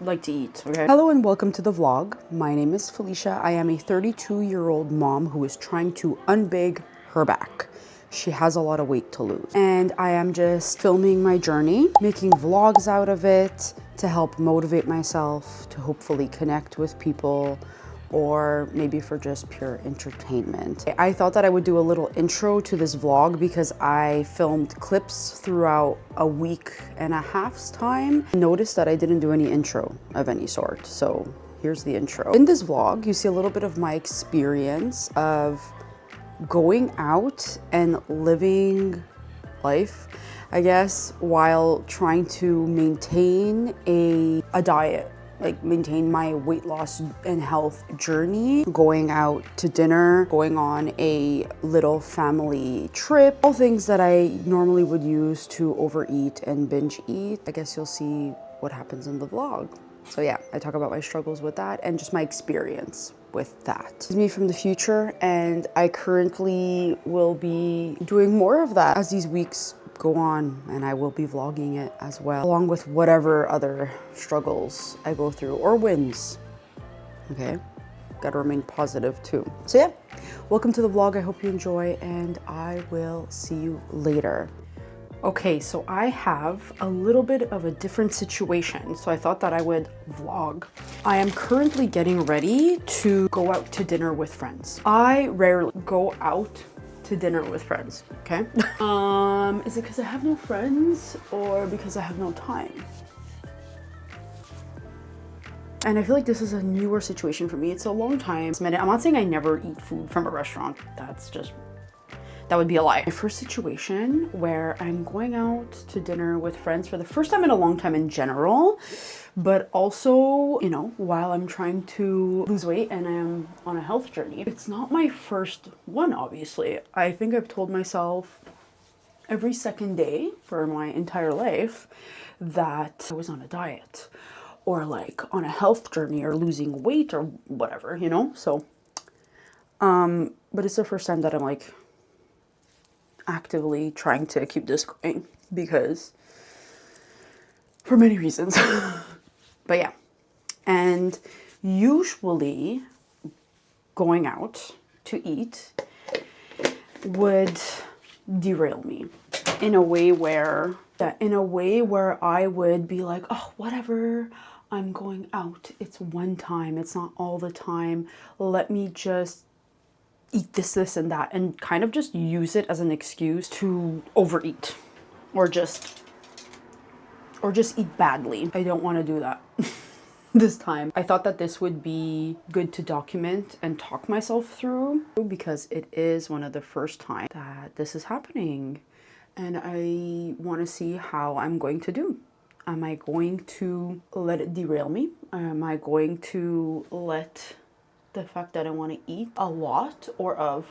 like to eat, okay? Hello and welcome to the vlog. My name is Felicia. I am a 32-year-old mom who is trying to unbig her back. She has a lot of weight to lose. And I am just filming my journey, making vlogs out of it to help motivate myself, to hopefully connect with people, or maybe for just pure entertainment. I thought that I would do a little intro to this vlog because I filmed clips throughout a week and a half's time. Notice that I didn't do any intro of any sort, so here's the intro. In this vlog, you see a little bit of my experience of going out and living life, I guess, while trying to maintain a diet, like maintain my weight loss and health journey, going out to dinner, going on a little family trip, all things that I normally would use to overeat and binge eat. I guess you'll see what happens in the vlog. So yeah, I talk about my struggles with that and just my experience with that. This is me from the future, and I currently will be doing more of that as these weeks go on, and I will be vlogging it as well, along with whatever other struggles I go through or wins. Okay, gotta remain positive too. So yeah, welcome to the vlog. I hope you enjoy, and I will see you later. Okay, so I have a little bit of a different situation, so I thought that I would vlog. I am currently getting ready to go out to dinner with friends. I rarely go out to dinner with friends, okay? Is it because I have no friends or because I have no time? And I feel like this is a newer situation for me. It's a long time. I'm not saying I never eat food from a restaurant. That would be a lie. My first situation where I'm going out to dinner with friends for the first time in a long time in general, but also, you know, while I'm trying to lose weight and I am on a health journey. It's not my first one, obviously. I think I've told myself every second day for my entire life that I was on a diet or like on a health journey or losing weight or whatever, you know? So, but it's the first time that I'm like actively trying to keep this going because for many reasons. But yeah, and usually going out to eat would derail me in a way where I would be like, oh, whatever, I'm going out, it's one time, it's not all the time, let me just eat this and that, and kind of just use it as an excuse to overeat or just eat badly. I don't want to do that this time. I thought that this would be good to document and talk myself through because it is one of the first times that this is happening, and I want to see how I'm going to do. Am I going to let it derail me? Am I going to let the fact that I want to eat a lot or of,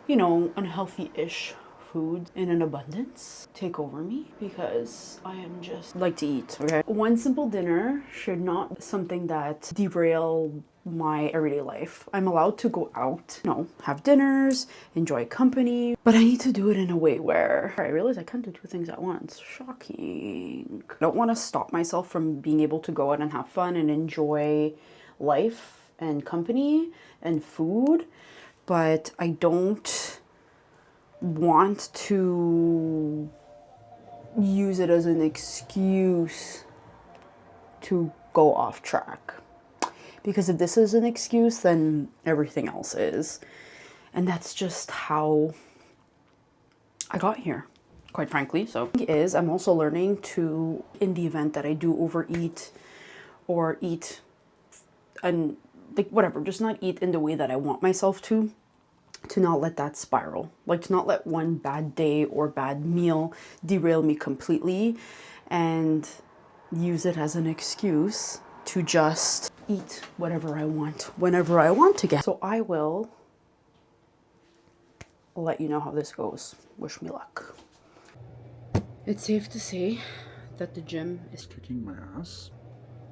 you know, unhealthy-ish food in an abundance take over me because I am just like to eat, okay? One simple dinner should not be something that derail my everyday life. I'm allowed to go out, you know, have dinners, enjoy company, but I need to do it in a way where I realize I can't do two things at once. Shocking. I don't want to stop myself from being able to go out and have fun and enjoy life and company and food, but I don't want to use it as an excuse to go off track. Because if this is an excuse, then everything else is. And that's just how I got here, quite frankly. So I'm also learning to, in the event that I do overeat or eat and like whatever, just not eat in the way that I want myself to not let that spiral, like to not let one bad day or bad meal derail me completely and use it as an excuse to just eat whatever I want, whenever I want to get. So I will let you know how this goes. Wish me luck. It's safe to say that the gym is kicking my ass,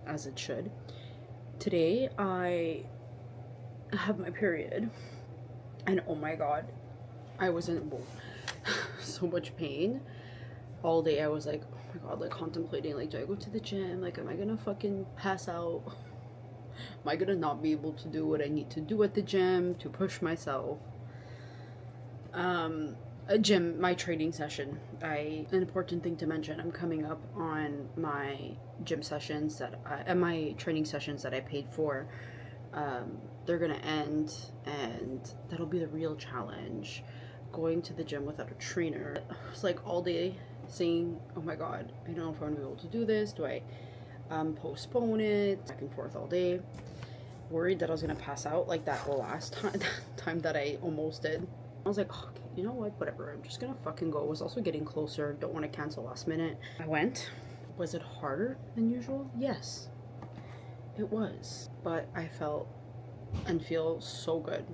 as it should. Today I have my period, and oh my god, I was in so much pain all day. I was like, my god, like contemplating, like, do I go to the gym? Like, am I gonna fucking pass out? Am I gonna not be able to do what I need to do at the gym to push myself? A gym, my training session. An important thing to mention, I'm coming up on my gym sessions my training sessions that I paid for. They're gonna end, and that'll be the real challenge. Going to the gym without a trainer. It's like all day saying, oh my god, I don't know if I'm gonna be able to do this. Do I postpone it? Back and forth all day. Worried that I was gonna pass out like that last time that I almost did. I was like, oh, okay, you know what, whatever, I'm just gonna fucking go. It was also getting closer, don't want to cancel last minute. I went. Was it harder than usual? Yes, it was, but I felt and feel so good.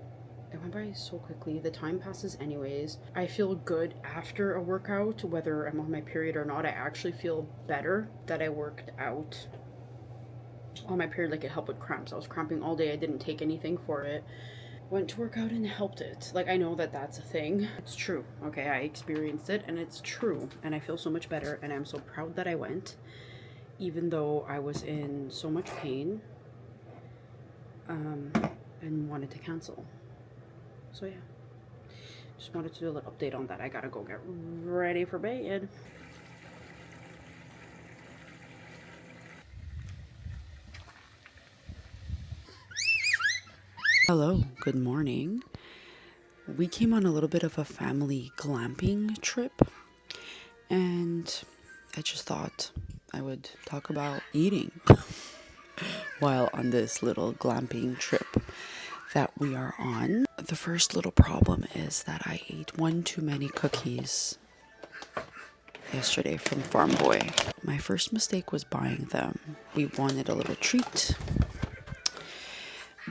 It went by so quickly. The time passes anyways. I feel good after a workout, whether I'm on my period or not. I actually feel better that I worked out on my period. Like, it helped with cramps. I was cramping all day. I didn't take anything for it. Went to work out and helped it. Like, I know that that's a thing. It's true. Okay, I experienced it and it's true. And I feel so much better and I'm so proud that I went. Even though I was in so much pain and wanted to cancel. So yeah, just wanted to do a little update on that. I gotta go get ready for bed. Hello, good morning. We came on a little bit of a family glamping trip, and I just thought I would talk about eating while on this little glamping trip that we are on. The first little problem is that I ate one too many cookies yesterday from Farm Boy. My first mistake was buying them. We wanted a little treat.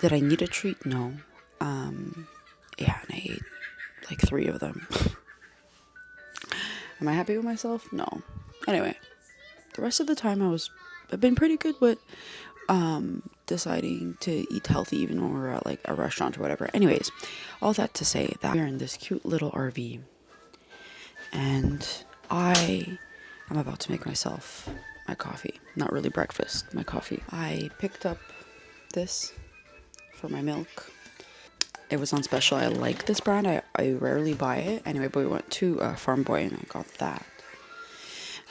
Did I need a treat? No. Yeah, and I ate like 3 of them. Am I happy with myself? No. Anyway, the rest of the time I've been pretty good with deciding to eat healthy even when we're at like a restaurant or whatever. Anyways, all that to say that we're in this cute little RV and I am about to make myself my coffee. Not really breakfast, my coffee. I picked up this for my milk. It was on special. I like this brand. I rarely buy it. Anyway, but we went to Farm Boy and I got that.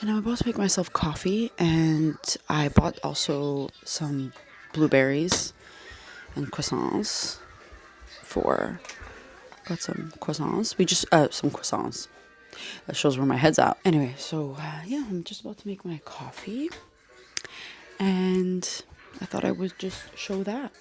And I'm about to make myself coffee, and I bought also some blueberries and croissants got some croissants. Some croissants. That shows where my head's at. Anyway, so yeah, I'm just about to make my coffee, and I thought I would just show that.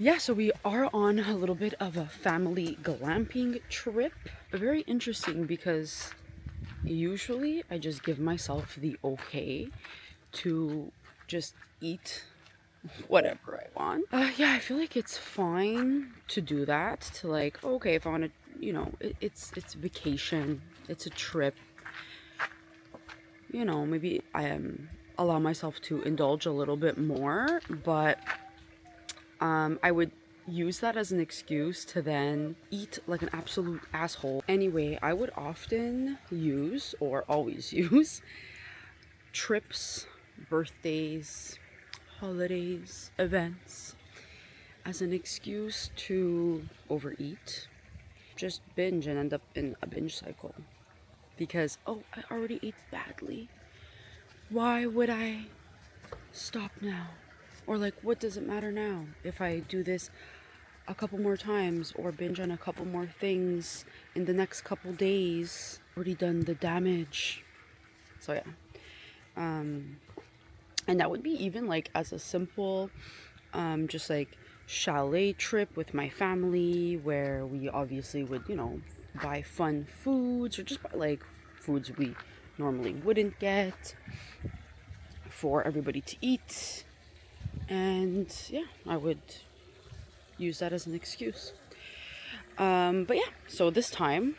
Yeah, so we are on a little bit of a family glamping trip. Very interesting because usually I just give myself the okay to just eat whatever I want. Yeah, I feel like it's fine to do that. To like, okay, if I want to, it's vacation, it's a trip. Maybe I allow myself to indulge a little bit more, but I would use that as an excuse to then eat like an absolute asshole. Anyway, I would often use, or always use, trips, birthdays, holidays, events as an excuse to overeat, just binge and end up in a binge cycle. Because, oh, I already ate badly. Why would I stop now? Or like, what does it matter now if I do this a couple more times or binge on a couple more things in the next couple days? Already done the damage. So yeah. And that would be even like as a simple, just like chalet trip with my family where we obviously would, buy fun foods or just buy like foods we normally wouldn't get for everybody to eat. And yeah, I would use that as an excuse. But yeah, so this time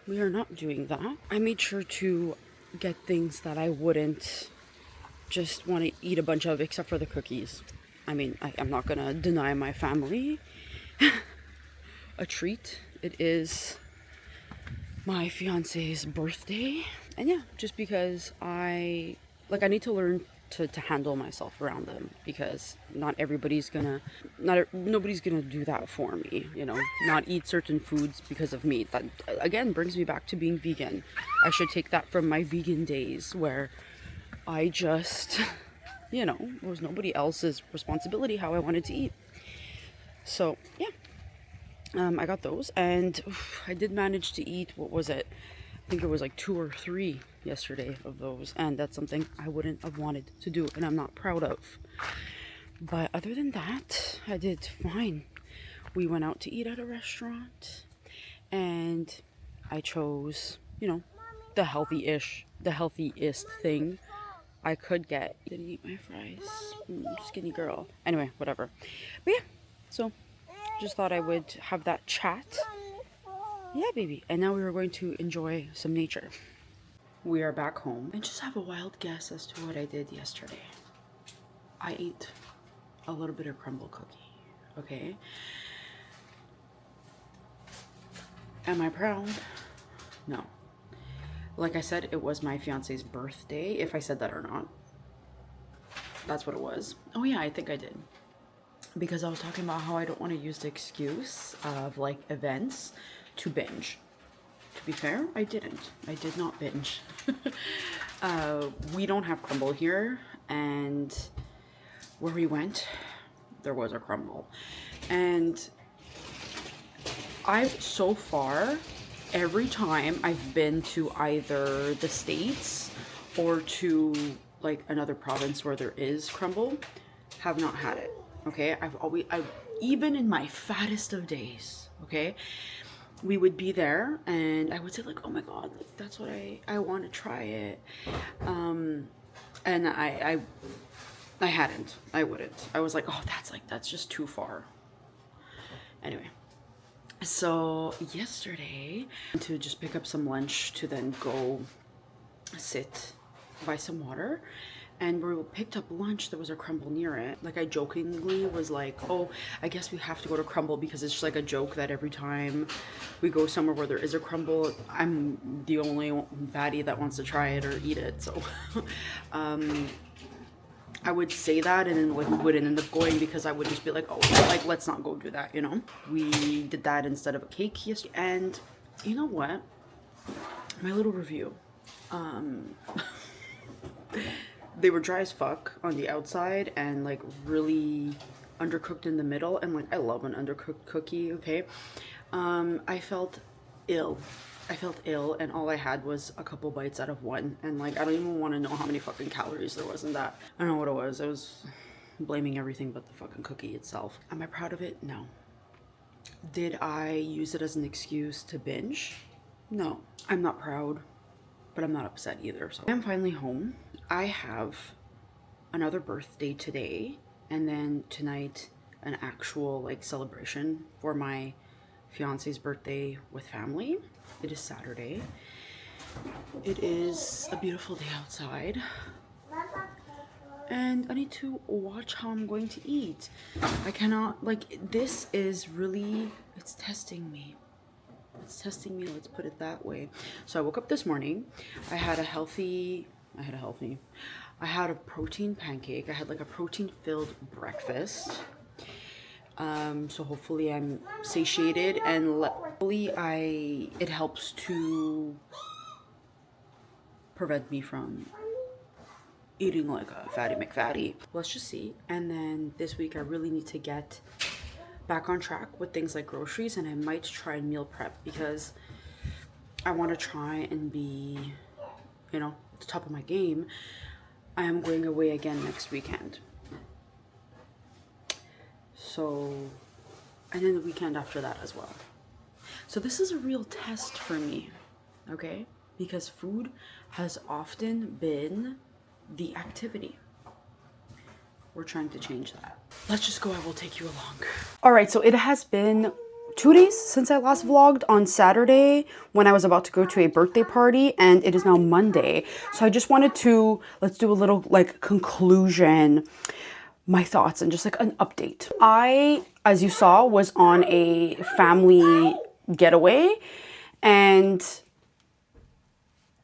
we are not doing that. I made sure to get things that I wouldn't just want to eat a bunch of, except for the cookies. I mean, I'm not gonna deny my family a treat. It is my fiance's birthday, and yeah, just because I need to learn to handle myself around them, because nobody's gonna do that for me, you know, not eat certain foods because of me. That again brings me back to being vegan. I should take that from my vegan days, where I just, you know, it was nobody else's responsibility how I wanted to eat. So yeah, I got those, and I did manage to eat, what was it? I think it was like 2 or 3 yesterday of those, and that's something I wouldn't have wanted to do, and I'm not proud of. But other than that, I did fine. We went out to eat at a restaurant, and I chose, you know, the healthiest thing I could get. Didn't eat my fries. Skinny girl. Anyway, whatever. But yeah, so just thought I would have that chat. Yeah, baby. And now we are going to enjoy some nature. We are back home, and just have a wild guess as to what I did yesterday. I ate a little bit of crumble cookie, okay? Am I proud? No. Like I said, it was my fiance's birthday, if I said that or not. That's what it was. Oh yeah, I think I did. Because I was talking about how I don't want to use the excuse of like events to binge. To be fair, I didn't. I did not binge. We don't have crumble here, and where we went, there was a crumble. And I've so far, every time I've been to either the States or to like another province where there is crumble, have not had it. Okay, I've even in my fattest of days, okay, we would be there and I would say like, oh my god, like, that's what I want to try it, and I hadn't. I wouldn't. I was like, oh, that's just too far. Anyway, so yesterday, to just pick up some lunch to then go sit by some water, and we picked up lunch. There was a crumble near it. Like, I jokingly was like, oh, I guess we have to go to crumble, because it's just like a joke that every time we go somewhere where there is a crumble, I'm the only baddie that wants to try it or eat it. So I would say that, and then like we wouldn't end up going, because I would just be like, oh, like, let's not go do that, you know. We did that instead of a cake yesterday. And you know what, my little review, they were dry as fuck on the outside and like really undercooked in the middle, and like I love an undercooked cookie, okay. I felt ill, and all I had was a couple bites out of one, and like I don't even want to know how many fucking calories there was in that. I don't know what it was. I was blaming everything but the fucking cookie itself. Am I proud of it? No. Did I use it as an excuse to binge? No. I'm not proud, but I'm not upset either. So I'm finally home. I have another birthday today, and then tonight an actual like celebration for my fiance's birthday with family. It is Saturday. It is a beautiful day outside, and I need to watch how I'm going to eat. I cannot, like, this is really, it's testing me. It's testing me, let's put it that way. So I woke up this morning. I had a protein pancake. I had like a protein filled breakfast. So hopefully I'm satiated, and hopefully it helps to prevent me from eating like a fatty McFatty. Let's just see. And then this week I really need to get back on track with things like groceries, and I might try and meal prep, because I want to try and be, you know, at the top of my game. I am going away again next weekend. So, and then the weekend after that as well. So this is a real test for me, okay? Because food has often been the activity. We're trying to change that. Let's just go. I will take you along. All right, so it has been 2 days since I last vlogged on Saturday when I was about to go to a birthday party, and it is now Monday. So I just wanted to, let's do a little like conclusion, my thoughts, and just like an update. I, as you saw, was on a family getaway, and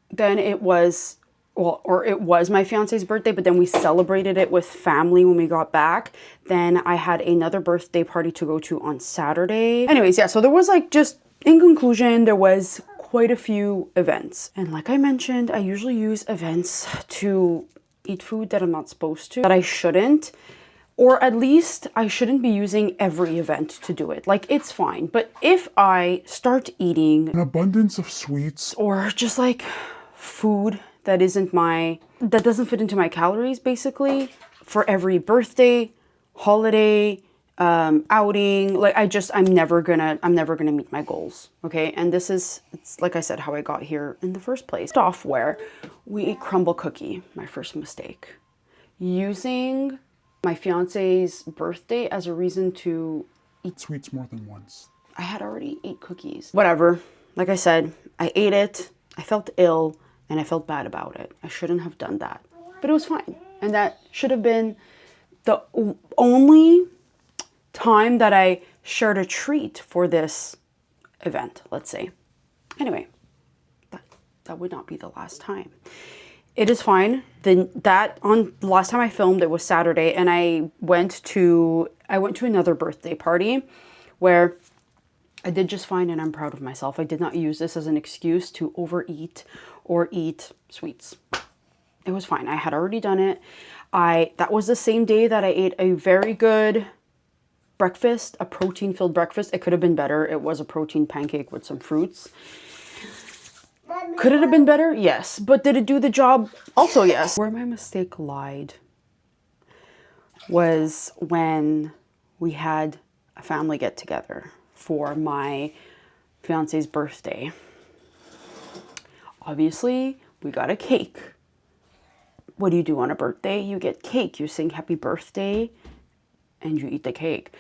then it was, well, or it was my fiance's birthday, but then we celebrated it with family when we got back. Then I had another birthday party to go to on Saturday. Anyways, yeah, so there was like, just in conclusion, there was quite a few events. And like I mentioned, I usually use events to eat food that I'm not supposed to, that I shouldn't, or at least I shouldn't be using every event to do it. Like, it's fine. But if I start eating an abundance of sweets or just like food that doesn't fit into my calories, basically, for every birthday, holiday, outing, like I'm never gonna meet my goals. Okay. And it's like I said, how I got here in the first place. Off where we ate crumble cookie, my first mistake. Using my fiance's birthday as a reason to eat sweets more than once. I had already ate cookies. Whatever. Like I said, I ate it. I felt ill. And I felt bad about it. I shouldn't have done that. But it was fine. And that should have been the only time that I shared a treat for this event, let's say. Anyway, that would not be the last time. It is fine. Then on the last time I filmed, it was Saturday, and I went to another birthday party where I did just fine, and I'm proud of myself. I did not use this as an excuse to overeat or eat sweets. It was fine. I had already done it. That was the same day that I ate a very good breakfast, a protein-filled breakfast. It could have been better. It was a protein pancake with some fruits. Could it have been better? Yes. But did it do the job? Also, yes. Where my mistake lied was when we had a family get-together for my fiance's birthday. Obviously, we got a cake. What do you do on a birthday? You get cake. You sing happy birthday and you eat the cake.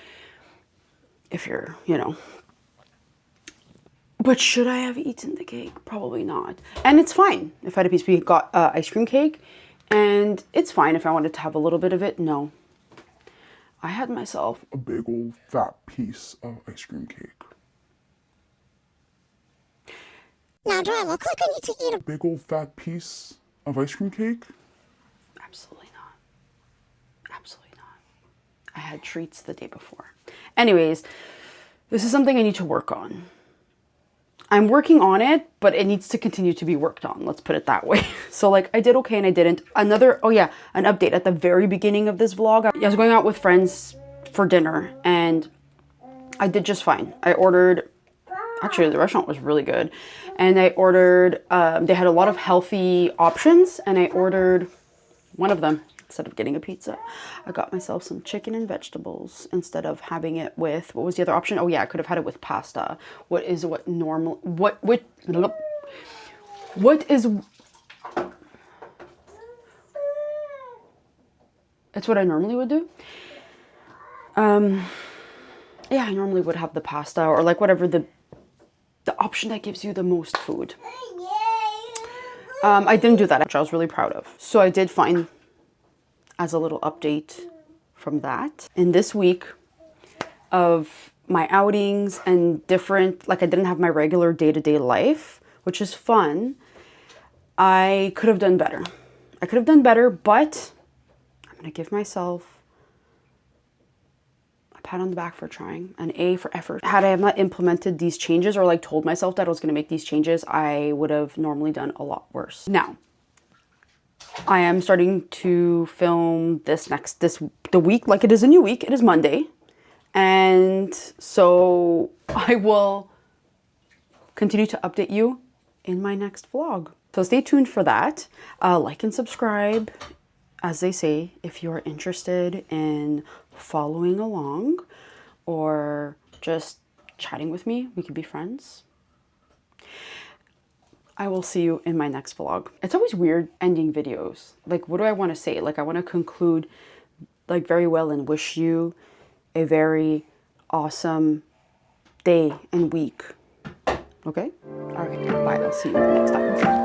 If you're, But should I have eaten the cake? Probably not. And it's fine. If I had a piece, we got ice cream cake, and it's fine if I wanted to have a little bit of it. No. I had myself a big old fat piece of ice cream cake. Now, do I look like I need to eat a big old fat piece of ice cream cake? Absolutely not. Absolutely not. I had treats the day before. Anyways, this is something I need to work on. I'm working on it, but it needs to continue to be worked on. Let's put it that way. So like I did okay and I didn't. an update at the very beginning of this vlog. I was going out with friends for dinner and I did just fine. I ordered, actually the restaurant was really good. And I ordered, they had a lot of healthy options and I ordered one of them. Instead of getting a pizza, I got myself some chicken and vegetables instead of having it with, what was the other option? Oh yeah, I could have had it with pasta. It's what I normally would do. Yeah, I normally would have the pasta or like whatever the option that gives you the most food. I didn't do that, which I was really proud of. So I did find, as a little update from that, in this week of my outings and different, like I didn't have my regular day-to-day life, which is fun. I could have done better. I could have done better, but I'm gonna give myself a pat on the back for trying, an A for effort. Had I have not implemented these changes or like told myself that I was gonna make these changes, I would have normally done a lot worse. Now, I am starting to film the week, like it is a new week. It is Monday. And so I will continue to update you in my next vlog. So stay tuned for that. Like and subscribe, as they say, if you're interested in following along or just chatting with me. We could be friends. I will see you in my next vlog. It's always weird ending videos. Like, what do I want to say? Like, I want to conclude like very well and wish you a very awesome day and week. Okay? Okay, bye. I'll see you next time.